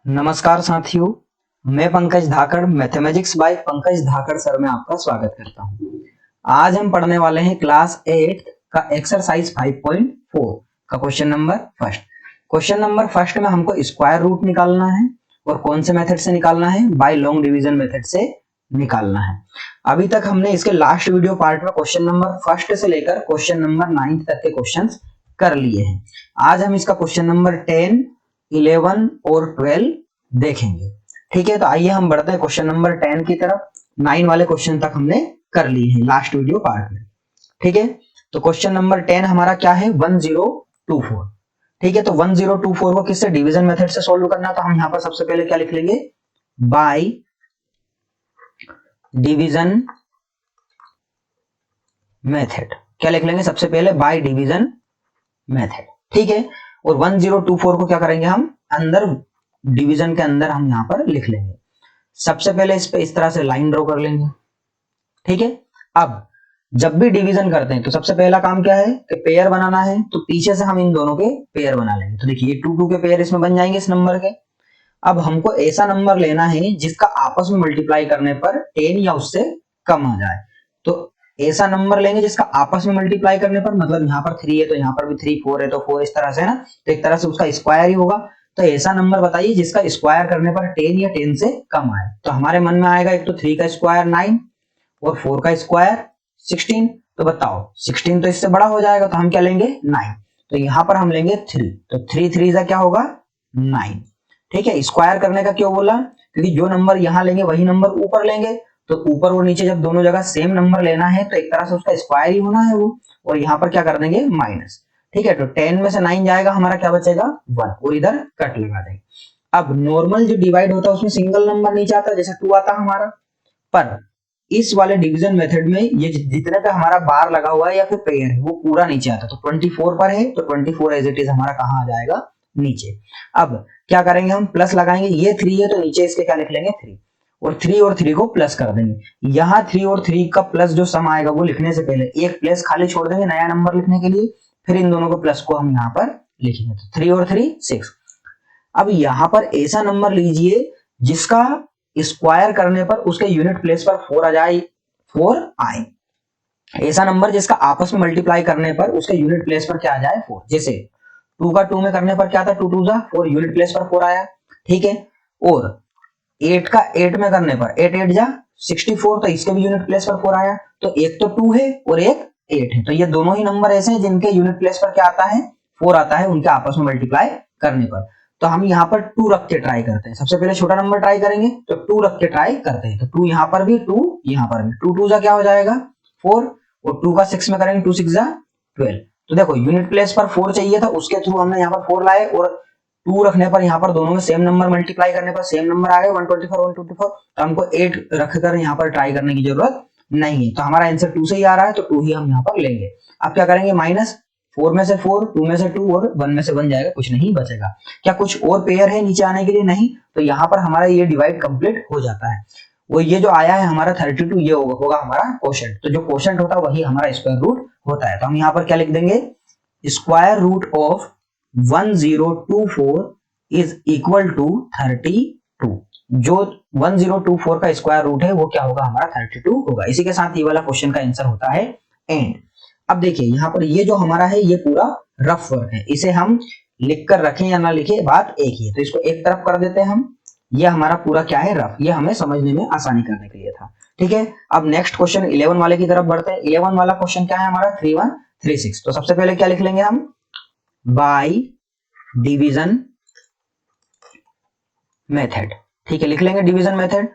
नमस्कार साथियों, मैं Pankaj Dhakad mathematics by Pankaj Dhakad sir में आपका स्वागत करता हूं। आज हम पढ़ने वाले हैं क्लास 8 का एक्सरसाइज 5.4 का question number first. Question number first में हमको स्क्वायर रूट निकालना है और कौन से मेथड से निकालना है? बाय लॉन्ग डिवीजन मेथड से निकालना है। अभी तक हमने इसके लास्ट वीडियो पार्ट में क्वेश्चन नंबर फर्स्ट से लेकर क्वेश्चन नंबर 9 तक के क्वेश्चन कर लिए हैं। आज हम इसका क्वेश्चन नंबर 10, 11 और 12 देखेंगे। ठीक है, तो आइए हम बढ़ते हैं क्वेश्चन नंबर 10 की तरफ। 9 वाले क्वेश्चन तक हमने कर लिए हैं लास्ट वीडियो पार्ट में। ठीक है, तो क्वेश्चन नंबर 10 हमारा क्या है? 1024। ठीक है, तो 1024 को किससे? डिवीजन मेथड से सॉल्व करना। तो हम यहां पर सबसे पहले क्या लिख लेंगे? By division method. क्या लिख लेंगे सबसे पहले? By division method. ठीक है, और 1024 को क्या करेंगे हम? अंदर डिवीजन के अंदर हम यहां पर लिख लेंगे। सबसे पहले इस पे इस तरह से लाइन ड्रॉ कर लेंगे। ठीक है, अब जब भी डिवीजन करते हैं तो सबसे पहला काम क्या है कि पेयर बनाना है। तो पीछे से हम इन दोनों के पेयर बना लेंगे। तो देखिए 2 2 के पेयर इसमें बन जाएंगे इस नंबर के। अब हमको ऐसा नंबर लेना है जिसका आपस में मल्टीप्लाई करने पर 10 या उससे कम आ जाए। तो ऐसा नंबर लेंगे जिसका आपस में मल्टीप्लाई करने पर, मतलब यहाँ पर 3 है तो यहाँ पर भी 3, 4 है तो 4, इस तरह से ना, तो एक तरह से उसका स्क्वायर ही होगा। तो ऐसा नंबर बताइए जिसका स्क्वायर करने पर 10 या 10 से कम आए। तो हमारे मन में आएगा एक तो 3 का स्क्वायर 9 और 4 का स्क्वायर 16। तो बताओ 16 तो इससे बड़ा हो जाएगा, तो हम क्या लेंगे? 9। तो यहाँ पर हम लेंगे 3। तो 3 3 का क्या होगा? 9। ठीक है, स्क्वायर करने का क्यों बोला? क्योंकि जो नंबर यहाँ लेंगे वही नंबर ऊपर लेंगे। तो ऊपर और नीचे जब दोनों जगह सेम नंबर लेना है तो एक तरह से उसका स्क्वायर ही होना है वो। और यहाँ पर क्या कर देंगे? माइनस। ठीक है, तो 10 में से 9 जाएगा, हमारा क्या बचेगा? 1, और इधर कट लगा देंगे। अब नॉर्मल जो डिवाइड होता है उसमें सिंगल नंबर नीचे आता है, जैसे 2 आता हमारा। पर इस वाले डिवीजन मेथड में ये जितने पे हमारा बार लगा हुआ है या फिर पेयर है वो पूरा नीचे आता है। तो 24 पर है तो 24 एज इट इज हमारा कहाँ आ जाएगा? नीचे। अब क्या करेंगे हम? प्लस लगाएंगे। ये 3 है तो नीचे इसके क्या लिख लेंगे? 3। और 3 को प्लस कर देंगे। यहाँ 3 और 3 का प्लस जो सम आएगा वो लिखने से पहले एक प्लस खाली छोड़ देंगे नया नंबर लिखने के लिए। फिर इन दोनों को प्लस को हम यहाँ पर लिखेंगे। तो 3 और 3 6। अब यहाँ पर ऐसा नंबर लीजिए जिसका स्क्वायर करने पर उसके यूनिट प्लेस पर 4 आ जाए, 4 आए। ऐसा नंबर जिसका आपस में मल्टीप्लाई करने पर उसके यूनिट प्लेस पर क्या आ जाए? 4। जैसे 2 का 2 में करने पर क्या था? 2 2 जा 4, यूनिट प्लेस पर 4 आया। ठीक है, और 8 का 8 में करने पर 8 8 जा 64, तो इसके भी यूनिट प्लेस पर 4 आया। तो एक तो 2 है और एक 8 है। तो ये दोनों ही नंबर ऐसे हैं जिनके यूनिट प्लेस पर क्या आता है? 4 आता है, उनके आपस में मल्टीप्लाई करने पर। तो हम यहाँ पर 2 रख के ट्राई करते हैं। सबसे पहले छोटा नंबर ट्राई करेंगे तो 2 रख के ट्राई करते हैं। तो 2 यहाँ पर भी, 2 यहाँ पर भी। 2 2 जा क्या हो जाएगा? 4, और 2 का 6 में करेंगे 2 6 जा 12। तो देखो यूनिट प्लेस पर 4 चाहिए था, उसके थ्रू हमने यहाँ पर 4 लाए, और 2 रखने पर यहाँ पर दोनों में सेम नंबर मल्टीप्लाई करने पर सेम नंबर आ गए 124 124। तो हमको 8 रखकर यहाँ पर ट्राई करने की जरूरत नहीं है। तो हमारा आंसर 2 से ही आ रहा है, तो 2 ही हम यहाँ पर लेंगे। अब क्या करेंगे? माइनस 4 में से 4, 2 में से 2 और 1 में से 1 जाएगा, कुछ नहीं बचेगा। क्या कुछ और पेयर है नीचे आने के लिए? नहीं। तो यहाँ पर हमारा ये डिवाइड कंप्लीट हो जाता है। वो ये जो आया है हमारा 32, ये होगा हमारा क्वोशंट। तो जो क्वोशंट होता है वही हमारा स्क्वायर रूट होता है। तो हम यहाँ पर क्या लिख देंगे? Square root of 1024 is equal to 32। जो 1024 का स्क्वायर रूट है वो क्या होगा? हमारा 32 होगा। इसी के साथ ये वाला क्वेश्चन का आंसर होता है एंड। अब देखिए यहाँ पर ये जो हमारा है ये पूरा रफ वर्क है, इसे हम लिख कर रखें या ना लिखे बात एक ही है। तो इसको एक तरफ कर देते हैं हम। ये हमारा पूरा क्या है? रफ। ये हमें समझने में आसानी करने के लिए था। ठीक है, अब नेक्स्ट क्वेश्चन 11 वाले की तरफ बढ़ते हैं। 11 वाला क्वेश्चन क्या है हमारा? 3136। तो सबसे पहले क्या लिख लेंगे हम? By division method. ठीक है, लिख लेंगे डिवीजन मेथड।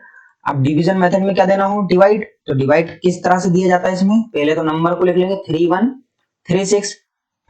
अब डिवीजन मेथड में क्या देना हो? डिवाइड। तो डिवाइड किस तरह से दिया जाता है इसमें? पहले तो नंबर को लिख लेंगे 3136,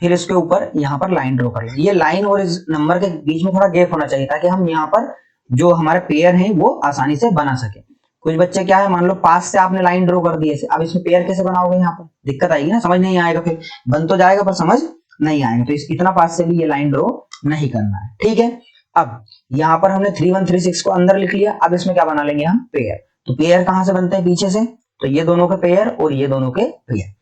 फिर इसके ऊपर यहाँ पर लाइन ड्रॉ कर लेंगे। ये लाइन और इस नंबर के बीच में थोड़ा गैप होना चाहिए ताकि हम यहाँ पर जो हमारे पेयर हैं वो आसानी से बना सके। कुछ बच्चे क्या है, मान लो पास से आपने लाइन ड्रॉ कर दी है, अब इसमें पेयर कैसे बनाओगे? यहाँ पर दिक्कत आएगी ना, समझ नहीं आएगा। फिर बन तो जाएगा पर समझ नहीं आएगा। तो इतना पास से भी ये लाइन ड्रॉ नहीं करना है। ठीक है, अब यहाँ पर हमने 3136 को अंदर लिख लिया। अब इसमें क्या बना लेंगे हम? पेयर। तो पेयर कहां से बनते हैं? पीछे से। तो ये दोनों के पेयर और ये दोनों के पेयर।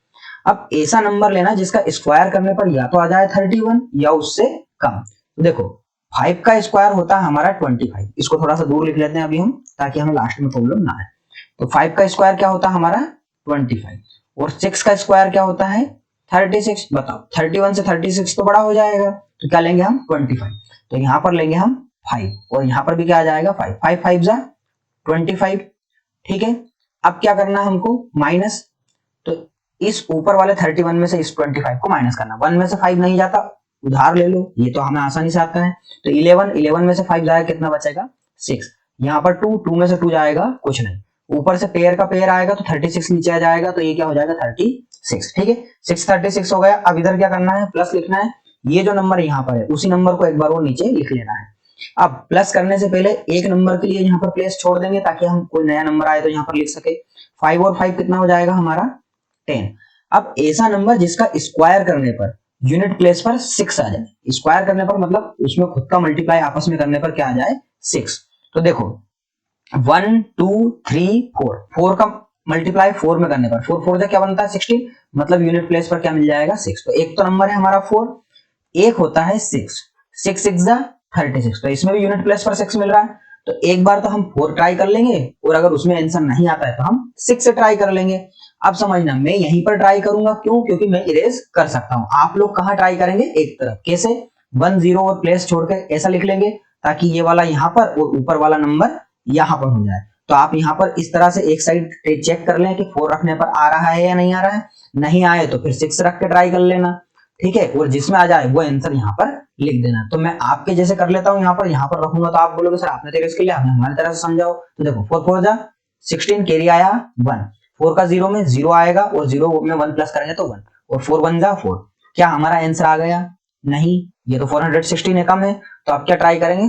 अब ऐसा नंबर लेना जिसका स्क्वायर करने पर या तो आ जाए 31 या उससे कम। देखो 5 का स्क्वायर होता है हमारा 25। इसको थोड़ा सा दूर लिख लेते हैं अभी हम, ताकि हमें लास्ट में प्रॉब्लम ना आए। तो 5 का स्क्वायर क्या होता है हमारा 25, और 6 का स्क्वायर क्या होता है 36। बताओ 31 से 36 तो बड़ा हो जाएगा, तो क्या लेंगे हम 25। तो यहाँ पर लेंगे हम 5, और यहाँ पर भी क्या आ जाएगा 5, 5 5 जा 25। ठीक है, अब क्या करना है हमको माइनस, तो इस ऊपर वाले 31 में से इस 25 को माइनस करना। 1 में से 5 नहीं जाता, उधार ले लो, ये तो हमें आसानी से आता है। तो 11 में से 5 जाएगा कितना बचेगा 6। यहाँ पर 2 में से 2 जाएगा कुछ नहीं, ऊपर से पेयर का पेयर आएगा तो 36 नीचे आ जाएगा, तो ये क्या हो जाएगा 36। ठीक है, 636 हो गया। अब इधर क्या करना है प्लस लिखना है, ये जो नंबर यहाँ पर है उसी नंबर को एक बार वो नीचे लिख लेना है। अब प्लस करने से पहले एक नंबर के लिए यहाँ पर प्लेस छोड़ देंगे, ताकि हम कोई नया नंबर आए तो यहाँ पर लिख सके। 5 और 5 कितना हो जाएगा हमारा 10। अब ऐसा नंबर जिसका स्क्वायर करने पर यूनिट प्लेस पर 6 आ जाए, स्क्वायर करने पर मतलब उसमें खुद का मल्टीप्लाई आपस में करने पर क्या आ जाए 6। तो देखो 1 2 3 4, 4 का मल्टीप्लाई 4 में करने पर 4 4 से क्या बनता है 16, मतलब यूनिट प्लेस पर क्या मिल जाएगा 6। तो एक तो नंबर है हमारा 4, एक होता है 6, 6 6 जा 36, तो इसमें भी यूनिट प्लेस पर 6 मिल रहा है। तो एक बार तो हम 4 ट्राई कर लेंगे, और अगर उसमें आंसर नहीं आता है तो हम 6 से ट्राई कर लेंगे। अब समझना, मैं यहीं पर ट्राई करूंगा, क्यों? क्योंकि मैं इरेज कर सकता हूं। आप लोग कहां ट्राई करेंगे? एक तरफ। कैसे? 1 0 और प्लेस छोड़कर ऐसा लिख लेंगे, ताकि ये वाला यहाँ पर और ऊपर वाला नंबर यहाँ पर हो जाए। तो आप यहाँ पर इस तरह से एक साइड चेक कर लें कि 4 रखने पर आ रहा है या नहीं आ रहा है। नहीं आए तो फिर 6 रख के ट्राई कर लेना, ठीक है, और जिसमें आ जाए वो आंसर यहाँ पर लिख देना। तो मैं आपके जैसे कर लेता हूँ, यहाँ पर रखूंगा, तो आप बोलोगे सर आपने तो इसके लिए आपने हमारी तरह से समझाओ। तो देखो 4 4 जा 16, कैरी आया 1, 4 का 0 में 0 आएगा, और 0 में 1 प्लस करेंगे तो 1, और 4 1 जा 4। क्या हमारा आंसर आ गया? नहीं, ये तो 416 कम है। तो आप क्या ट्राई करेंगे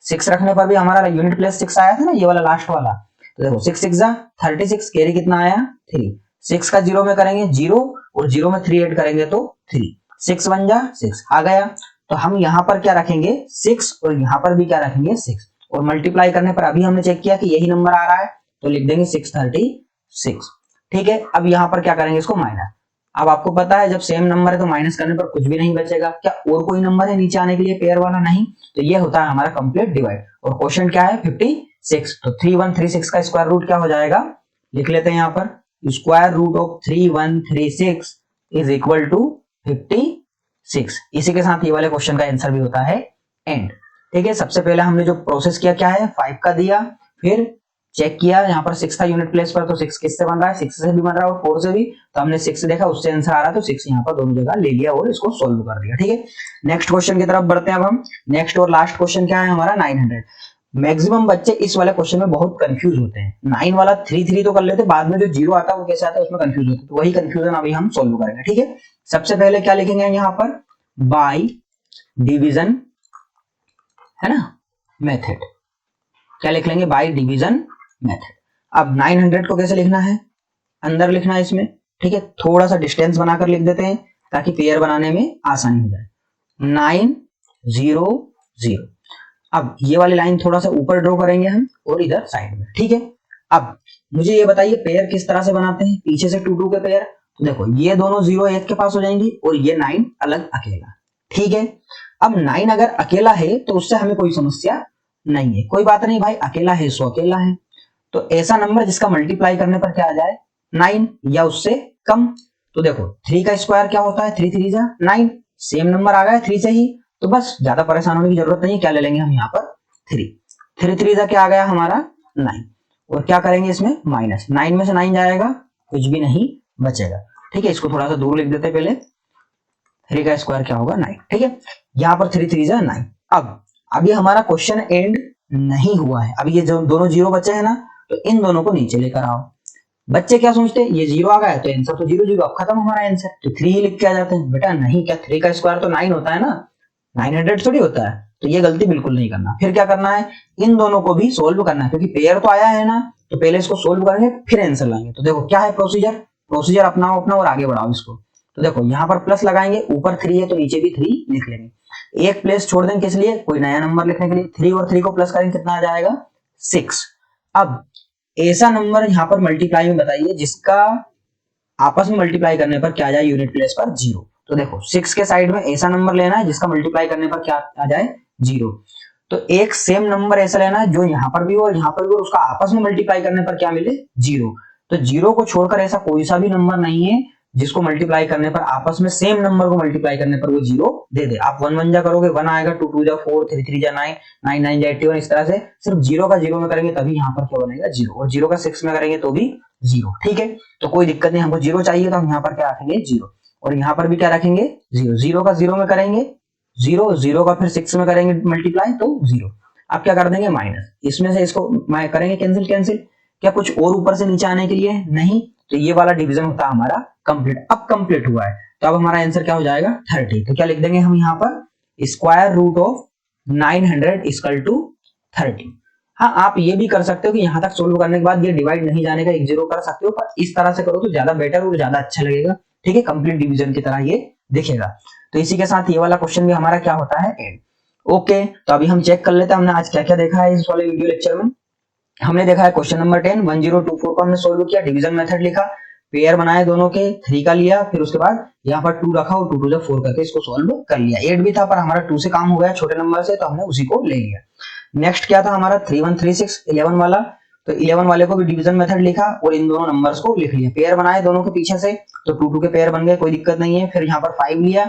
6 रखने पर भी हमारा यूनिट प्लस 6 आया था ना, ये वाला लास्ट वाला। तो देखो 6 6 जा 36, कैरी कितना आया 3। 6 का 0 में करेंगे 0, और 0 में 3 ऐड करेंगे तो 3। 6 1 जा 6 आ गया। तो हम यहाँ पर क्या रखेंगे 6, और यहाँ पर भी क्या रखेंगे 6, और मल्टीप्लाई करने पर अभी हमने चेक किया कि यही नंबर आ रहा है, तो लिख देंगे 636। ठीक है, अब यहाँ पर क्या करेंगे इसको माइनस। अब आपको पता है जब सेम नंबर है तो माइनस करने पर कुछ भी नहीं बचेगा। क्या और कोई नंबर है नीचे आने के लिए पेयर वाला? नहीं। तो ये होता है हमारा कंप्लीट डिवाइड, और क्वेश्चन क्या है 56। तो 3136 का स्क्वायर रूट क्या हो जाएगा, लिख लेते हैं यहाँ पर, square root of 3136 is equal to 56। इसी के साथ ये वाले क्वेश्चन का आंसर भी होता है एंड। ठीक है, सबसे पहले हमने जो प्रोसेस किया क्या है, 5 का दिया, फिर चेक किया यहाँ पर 6 का यूनिट प्लेस पर, तो 6 किससे बन रहा है, 6 से भी बन रहा है और 4 से भी। तो हमने 6 से देखा उससे आंसर आ रहा है, तो 6 यहाँ पर दोनों जगह ले लिया और इसको सोल्व कर दिया। ठीक है, नेक्स्ट क्वेश्चन की तरफ बढ़ते हैं अब हम। नेक्स्ट और लास्ट क्वेश्चन क्या है हमारा 900। मैक्सिमम बच्चे इस वाले क्वेश्चन में बहुत कंफ्यूज होते हैं। 9 वाला 3 3 तो कर लेते, बाद में जो 0 आता है वो कैसे आता है उसमें कंफ्यूज होते हैं। तो वही कंफ्यूजन अभी हम सोल्व करेंगे। ठीक है, सबसे पहले क्या लिखेंगे यहाँ पर, बाय डिवीजन, है ना, मेथड। क्या लिख लेंगे, बाय डिवीजन मेथड। अब 900 को कैसे लिखना है, अंदर लिखना है इसमें। ठीक है, थोड़ा सा डिस्टेंस बनाकर लिख देते हैं ताकि पेयर बनाने में आसानी हो जाए। 9 0 0। अब ये वाली लाइन थोड़ा सा ऊपर ड्रॉ करेंगे हम, और इधर साइड में। ठीक है, अब मुझे ये बताइए पेयर किस तरह से बनाते हैं, पीछे से 2 2 के पेयर। तो देखो ये दोनों 0 1 के पास हो जाएंगी, और ये 9 अलग अकेला। ठीक है, अब 9 अगर अकेला है तो उससे हमें कोई समस्या नहीं है, कोई बात नहीं भाई, अकेला है सो अकेला है। तो ऐसा नंबर जिसका मल्टीप्लाई करने पर क्या आ जाए 9 या उससे कम। तो देखो 3 का स्क्वायर क्या होता है, 3 3 जा 9, सेम नंबर आ गया 3 से ही, तो बस ज्यादा परेशान होने की जरूरत नहीं। क्या ले लेंगे हम यहाँ पर 3 3 3 जा क्या आ गया हमारा 9, और क्या करेंगे इसमें माइनस, 9 में से 9 जाएगा कुछ भी नहीं बचेगा। ठीक है, इसको थोड़ा सा दूर लिख देते पहले। 3 का स्क्वायर क्या होगा 9। ठीक है, यहाँ पर 3 3 जा 9। अब अभी हमारा क्वेश्चन एंड नहीं हुआ है, अभी ये जो दोनों 0 बचे हैं ना, तो इन दोनों को नीचे लेकर आओ। बच्चे क्या सोचते हैं, ये 0 आ गया है तो आंसर तो 0 0, अब खत्म हमारा आंसर, तो 3 ही लिख के आ जाते हैं। बेटा नहीं, क्या 3 का स्क्वायर तो 9 होता है ना, 900 थोड़ी होता है। तो ये गलती बिल्कुल नहीं करना। फिर क्या करना है, इन दोनों को भी सोल्व करना है, क्योंकि पेयर तो आया है ना, तो पहले इसको सोल्व करेंगे फिर आंसर लाएंगे। तो देखो क्या है प्रोसीजर अपनाओ अपना और आगे बढ़ाओ इसको। तो देखो यहाँ पर प्लस लगाएंगे, ऊपर 3 है तो नीचे भी 3 लिख लेंगे। एक प्लेस छोड़ देंगे किस लिए, कोई नया नंबर लिखने के लिए। 3 और 3 को प्लस करेंगे कितना आ जाएगा 6। अब ऐसा नंबर यहाँ पर मल्टीप्लाई में बताइए जिसका आपस में मल्टीप्लाई करने पर क्या आ जाए यूनिट प्लेस पर 0। तो देखो 6 के साइड में ऐसा नंबर लेना है जिसका मल्टीप्लाई करने पर क्या आ जाए जीरो। तो एक सेम नंबर ऐसा लेना है जो यहाँ पर भी हो और यहाँ पर भी हो, उसका आपस में मल्टीप्लाई करने पर क्या मिले, जीरो। तो जीरो को छोड़कर ऐसा कोई सा भी नंबर नहीं है जिसको मल्टीप्लाई करने पर आपस में सेम नंबर को मल्टीप्लाई करने पर वो जीरो दे दे। आप 1 1 जा करोगे 1 आएगा, 2 2 जा 4, 3 3 जा 9, 9 9 जा 81, इस तरह से सिर्फ जीरो का जीरो में करेंगे तभी यहाँ पर क्या बनेगा, जीरो। और जीरो का 6 में करेंगे तो भी जीरो। ठीक है, तो कोई दिक्कत नहीं, हमको जीरो चाहिए तो हम यहाँ पर क्या रखेंगे, जीरो। और यहाँ पर भी क्या रखेंगे, जीरो। जीरो का जीरो में करेंगे जीरो, जीरो का फिर 6 में करेंगे मल्टीप्लाई तो जीरो। अब क्या कर देंगे, माइनस, इसमें से इसको करेंगे कैंसिल। कैंसिल क्या कुछ और ऊपर से नीचे आने के लिए, नहीं। तो ये वाला डिवीजन होता है हमारा कंप्लीट। अब कंप्लीट हुआ है तो अब हमारा आंसर क्या हो जाएगा, 30। तो क्या लिख देंगे हम यहाँ पर, square root of 900 equal to 30। हाँ, आप ये भी कर सकते हो कि यहाँ तक सोल्व करने के बाद ये डिवाइड नहीं जाने का एक जीरो कर सकते हो, पर इस तरह से करो तो ज्यादा बेटर और ज्यादा अच्छा लगेगा। ठीक है, कंप्लीट डिवीजन की तरह ये दिखेगा। तो इसी के साथ ये वाला क्वेश्चन भी हमारा क्या होता है, एंड। ओके, तो अभी हम चेक कर लेते हैं हमने आज क्या क्या देखा है इस वाले वीडियो लेक्चर में। हमने देखा है क्वेश्चन नंबर 10 1024 को हमने सोल्व किया, डिवीजन मेथड लिखा, पेयर बनाए दोनों के, 3 का लिया, फिर उसके बाद यहाँ पर 2 रखा और 2 2 4 करके इसको सोल्व कर लिया। 8 भी था पर हमारा 2 से काम हो गया छोटे नंबर से, तो हमने उसी को ले लिया। नेक्स्ट क्या था हमारा 3136 11 वाला, तो 11 वाले को भी डिवीजन मेथड लिखा और इन दोनों नंबर्स को लिख लिया, पेयर बनाए दोनों के पीछे से, तो 2 2 के पेयर बन गए, कोई दिक्कत नहीं है। फिर यहाँ पर 5 लिया,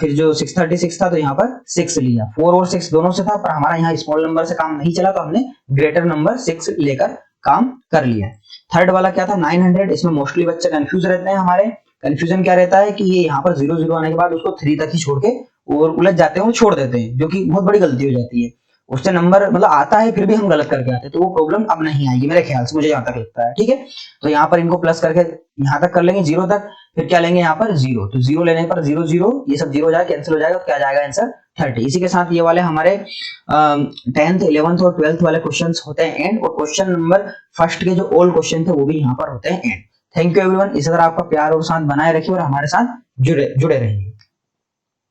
फिर जो 636 था तो यहाँ पर 6 लिया, 4 और 6 दोनों से था पर हमारा यहाँ स्मॉल नंबर से काम नहीं चला तो हमने ग्रेटर नंबर 6 लेकर काम कर लिया। थर्ड वाला क्या था 900, इसमें मोस्टली बच्चे कंफ्यूज रहते हैं हमारे। कंफ्यूजन क्या रहता है कि ये यहाँ पर 0 0 आने के बाद उसको 3 तक ही छोड़ के और उलझ जाते हैं और छोड़ देते हैं, जो कि बहुत बड़ी गलती हो जाती है। उससे नंबर मतलब आता है फिर भी हम गलत करके आते हैं, तो वो प्रॉब्लम अब नहीं आएगी मेरे ख्याल से, मुझे यहाँ तक लगता है। ठीक है, तो यहाँ पर इनको प्लस करके यहाँ तक कर लेंगे 0 तक, फिर क्या लेंगे यहाँ पर 0, तो 0 लेने पर 0 0 ये सब 0 जाए कैंसिल हो जाएगा, तो क्या जाएगा आंसर 30। इसी के साथ ये वाले हमारे 10th 11th और 12th वाले क्वेश्चंस होते हैं एंड, और क्वेश्चन नंबर फर्स्ट के जो ओल्ड क्वेश्चन थे वो भी यहाँ पर होते हैं एंड। थैंक यू एवरीवन, इसी तरह आपका प्यार और साथ बनाए रखिए और हमारे साथ जुड़े रहिए।